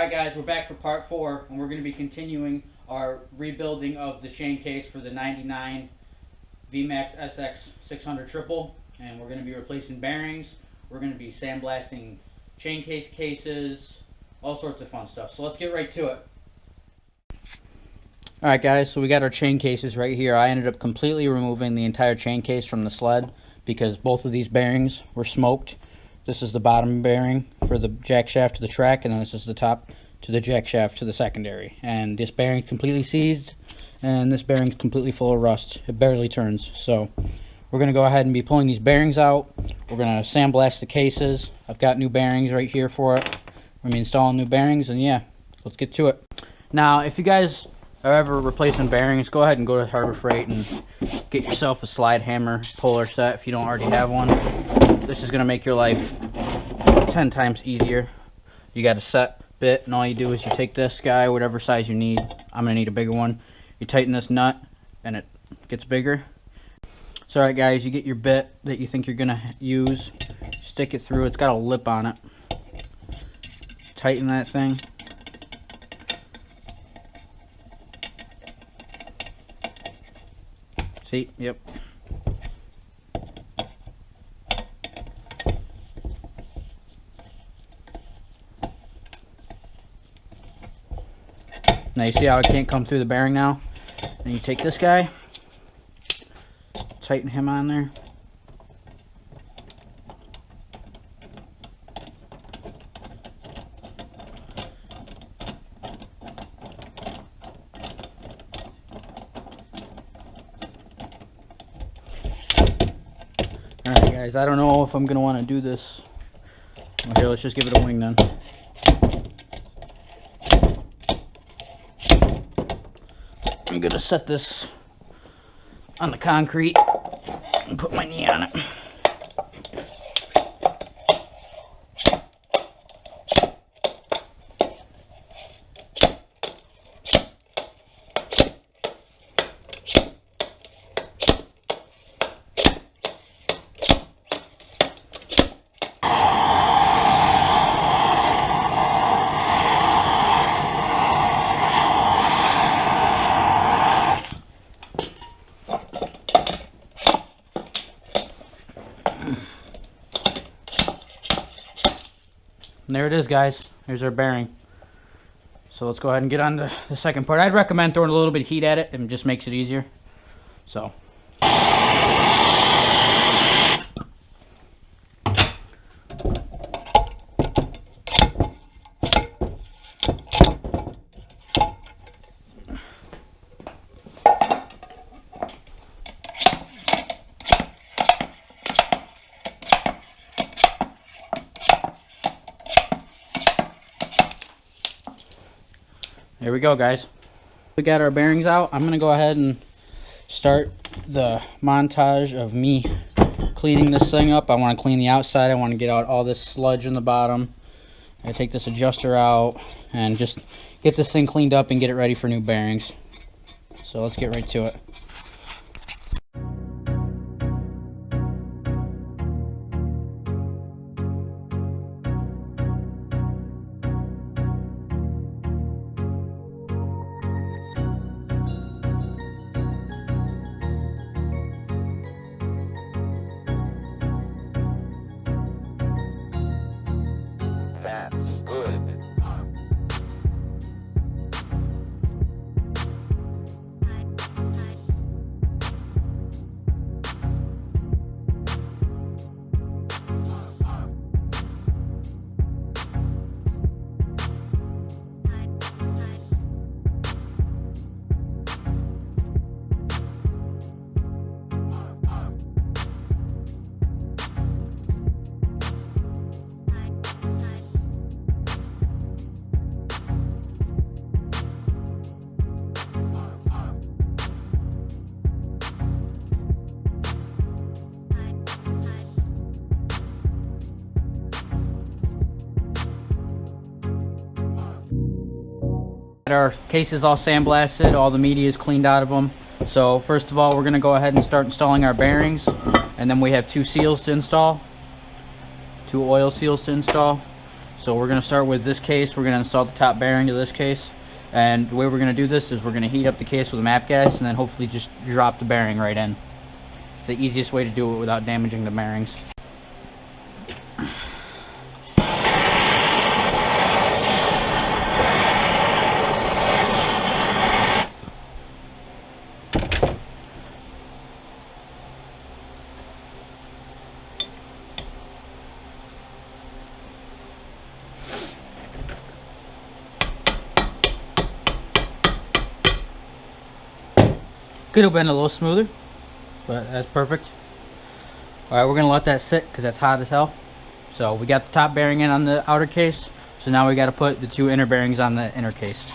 Alright guys, we're back for part 4, and we're going to be continuing our rebuilding of the chain case for the 99 VMAX SX 600 triple, and we're going to be replacing bearings, we're going to be sandblasting chain case cases, all sorts of fun stuff. So let's get right to it. Alright guys, so we got our chain cases right here. I ended up completely removing the entire chain case from the sled because both of these bearings were smoked. This is the bottom bearing for the jack shaft to the track, and then this is the top to the jack shaft to the secondary. And this bearing completely seized, and this bearing is completely full of rust. It barely turns. So we're going to go ahead and be pulling these bearings out. We're going to sandblast the cases. I've got new bearings right here for it. We're going to be installing new bearings, and yeah, let's get to it. Now, if you guys are ever replacing bearings, go ahead and go to Harbor Freight and get yourself a slide hammer puller set if you don't already have one. This is going to make your life 10 times easier. You got a set bit, and all you do is you take this guy, whatever size you need. I'm going to need a bigger one. You tighten this nut, and it gets bigger. So alright guys, you get your bit that you think you're going to use. Stick it through. It's got a lip on it. Tighten that thing. See? Yep. Now you see how it can't come through the bearing now? And you take this guy, tighten him on there. Alright guys, I don't know if I'm going to want to do this. Okay, let's just give it a wing then. I'm going to set this on the concrete and put my knee on it. And there it is, guys. There's our bearing. So let's go ahead and get on to the second part. I'd recommend throwing a little bit of heat at it. It just makes it easier. So. There we go, guys. We got our bearings out. I'm gonna go ahead and start the montage of me cleaning this thing up. I want to clean the outside. I want to get out all this sludge in the bottom. I take this adjuster out and just get this thing cleaned up and get it ready for new bearings. So let's get right to it. Our case is all sandblasted, all the media is cleaned out of them. So first of all, we're going to go ahead and start installing our bearings, and then we have two seals to install, two oil seals to install. So we're going to start with this case. We're going to install the top bearing to this case. And the way we're going to do this is we're going to heat up the case with a MAP gas and then hopefully just drop the bearing right in. It's the easiest way to do it without damaging the bearings. Could have been a little smoother, but that's perfect. Alright, we're going to let that sit because that's hot as hell. So we got the top bearing in on the outer case. So now we got to put the two inner bearings on the inner case.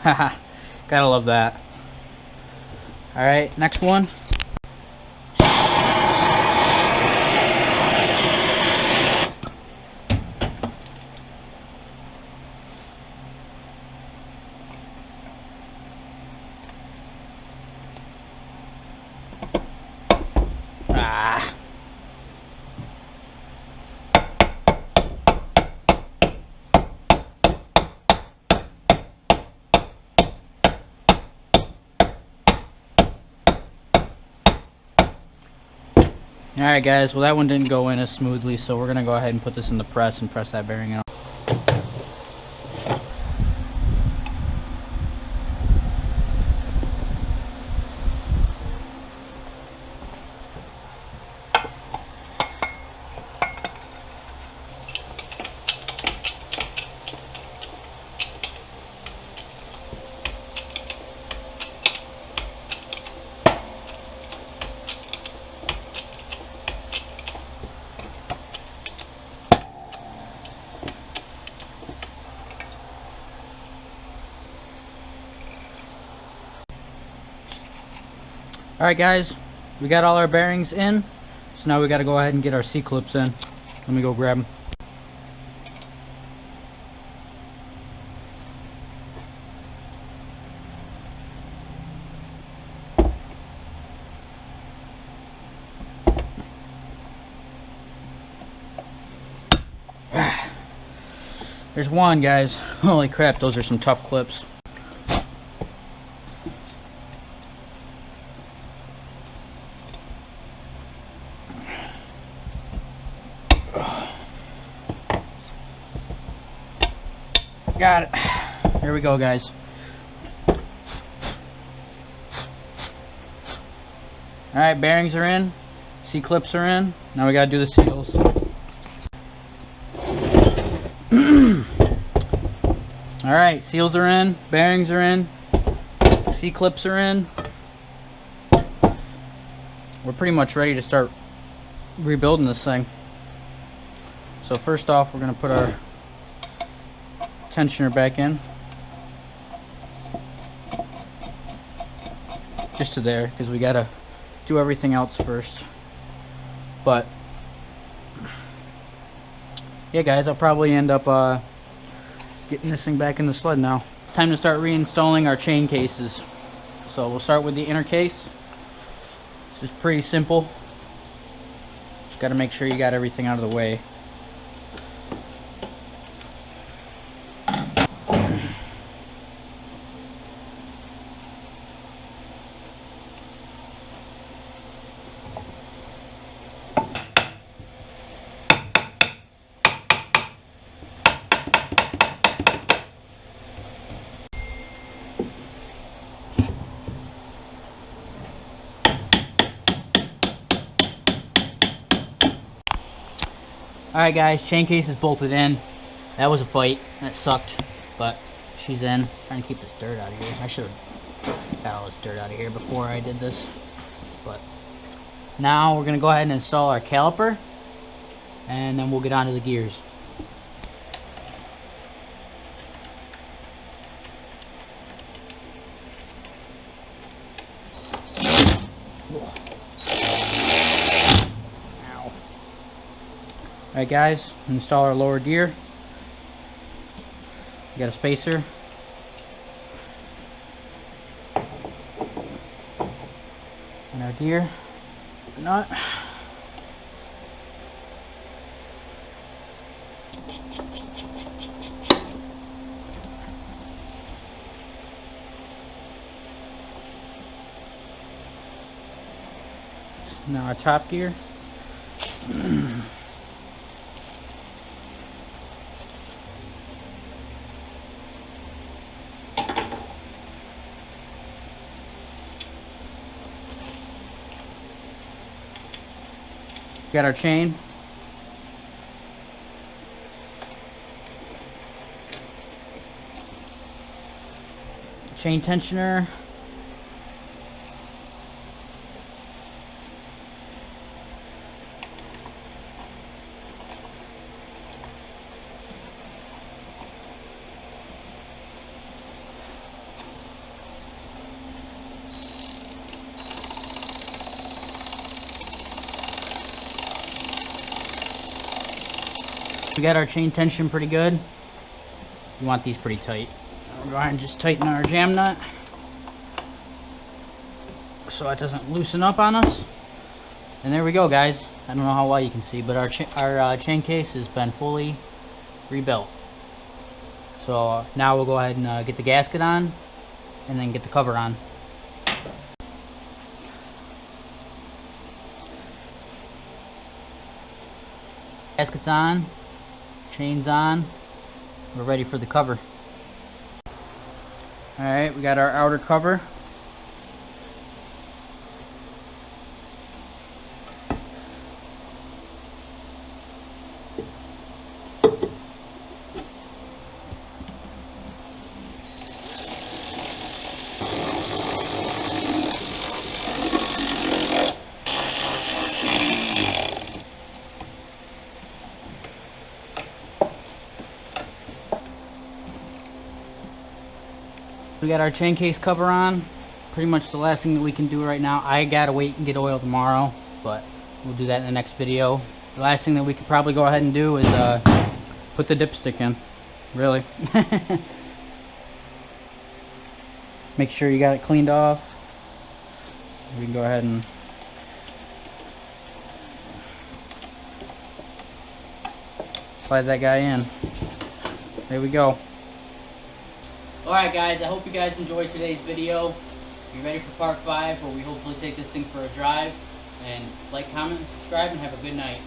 Haha, gotta love that. Alright, next one. Alright guys, well that one didn't go in as smoothly, so we're going to go ahead and put this in the press and press that bearing in. Alright guys, we got all our bearings in, so now we got to go ahead and get our C-clips in. Let me go grab them. There's one, guys. Holy crap, those are some tough clips. Got it. Here we go, guys. Alright, bearings are in. C-clips are in. Now we gotta do the seals. Alright, seals are in. Bearings are in. C-clips are in. We're pretty much ready to start rebuilding this thing. So first off, we're gonna put our tensioner back in, just to there, because we gotta do everything else first. But yeah guys, I'll probably end up getting this thing back in the sled now. It's time to start reinstalling our chain cases. So we'll start with the inner case. This is pretty simple. Just got to make sure you got everything out of the way. Alright guys, chain case is bolted in. That was a fight. That sucked. But she's in. Trying to keep this dirt out of here. I should have got all this dirt out of here before I did this. But now we're going to go ahead and install our caliper. And then we'll get on to the gears. Alright guys, install our lower gear. You got a spacer. And our gear nut. Now our top gear. Got our chain. Chain tensioner. We got our chain tension pretty good. We want these pretty tight. We'll go ahead and just tighten our jam nut so it doesn't loosen up on us. And there we go, guys. I don't know how well you can see, but our chain case has been fully rebuilt. So now we'll go ahead and get the gasket on and then get the cover on. Gasket's on. Chains on. We're ready for the cover. Alright, we got our outer cover. We got our chain case cover on. Pretty much the last thing that we can do right now. I gotta wait and get oil tomorrow, but we'll do that in the next video. The last thing that we could probably go ahead and do is put the dipstick in. Really. Make sure you got it cleaned off. We can go ahead and slide that guy in. There we go. Alright guys, I hope you guys enjoyed today's video. Be ready for part 5 where we hopefully take this thing for a drive. And like, comment, and subscribe, and have a good night.